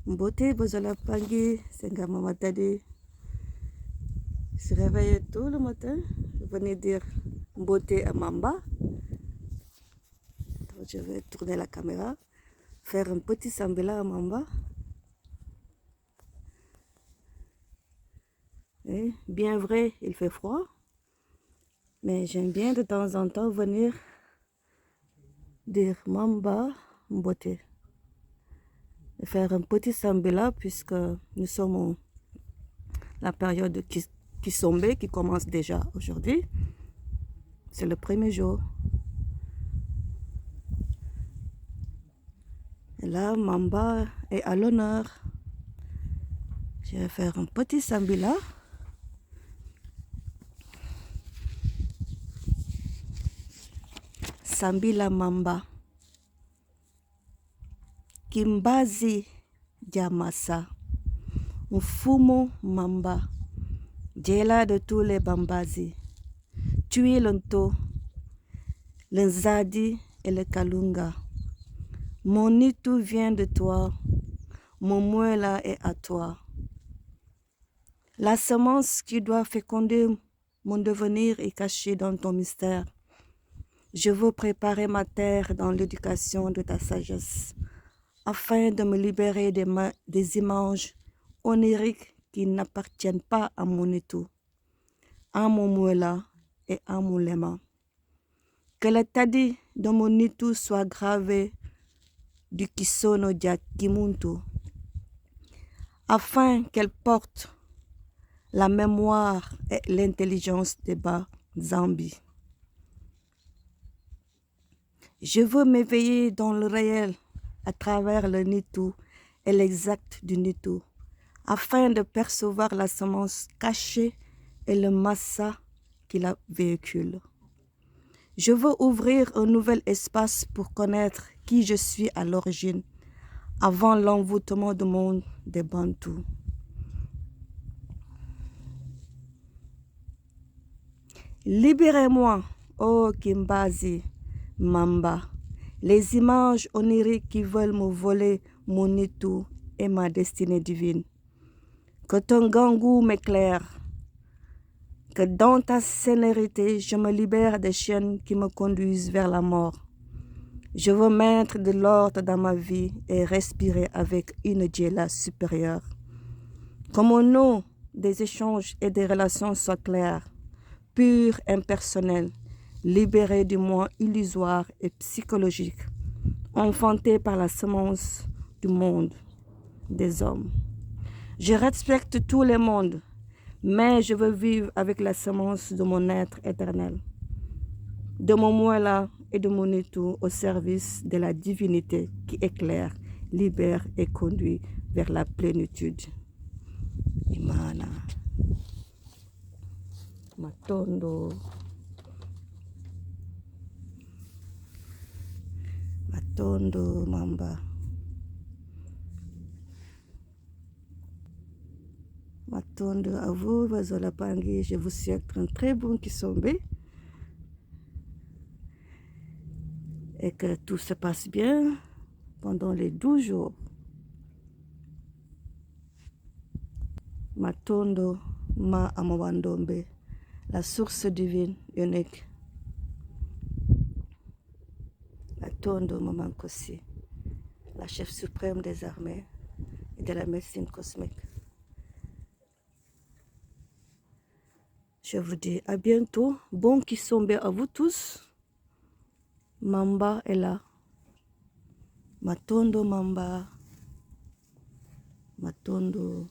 Beauté, Bozola Pangui, Senga Mamatadi. Je se réveille tôt le matin. Je venais dire beauté à Mamba. Donc, je vais tourner la caméra, faire un petit sambela à Mamba. Et bien vrai, il fait froid. Mais j'aime bien de temps en temps venir dire Mamba, beauté. Et faire un petit sambela puisque nous sommes la période de Kisombe qui commence déjà aujourd'hui. C'est le premier jour. Et là, Mamba est à l'honneur. Je vais faire un petit sambila. Sambila Mamba. Kimbazi Jamasa. Mfumo Mamba. Djela de tous les Bambazi. Tu es l'Onto, le Nzadi et le Kalunga. Mon Nitu vient de toi. Mon Muela est à toi. La semence qui doit féconder mon devenir est cachée dans ton mystère. Je veux préparer ma terre dans l'éducation de ta sagesse, afin de me libérer des images oniriques qui n'appartiennent pas à mon étau, à mon Muela et à mon Lema. Que le tadi de mon étau soit gravé du Kisono Kimuntu, afin qu'elle porte la mémoire et l'intelligence des bas Zambi. Je veux m'éveiller dans le réel à travers le Nitu et l'exact du Nitu, afin de percevoir la semence cachée et le massa qui la véhicule. Je veux ouvrir un nouvel espace pour connaître qui je suis à l'origine, avant l'envoûtement du monde des Bantous. Libérez-moi, ô Kimbazi, Mamba, les images oniriques qui veulent me voler mon Nitu et ma destinée divine. Que ton gangou m'éclaire, que dans ta sénérité, je me libère des chaînes qui me conduisent vers la mort. Je veux mettre de l'ordre dans ma vie et respirer avec une djela supérieure. Que mon nom des échanges et des relations soit clair, pur, impersonnel, libéré du moi illusoire et psychologique, enfanté par la semence du monde, des hommes. Je respecte tous les mondes, mais je veux vivre avec la semence de mon être éternel, de mon Muela et de mon étau au service de la divinité qui éclaire, libère et conduit vers la plénitude. Imana. Matondo. Matondo Mamba. Matondo à vous, Bazola Pangui. Je vous souhaite un très bon Kisombe. Et que tout se passe bien pendant les 12 jours. Matondo Ma Amawandombe, la source divine unique. Matondo Mamankosi, la chef suprême des armées et de la médecine cosmique. Je vous dis à bientôt. Bon Kisombe à vous tous. Mamba est là. Matondo Mamba. Matondo.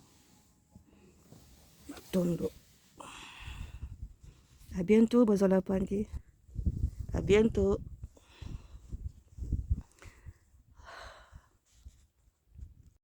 Matondo. À bientôt, Bazola Pangui. À bientôt.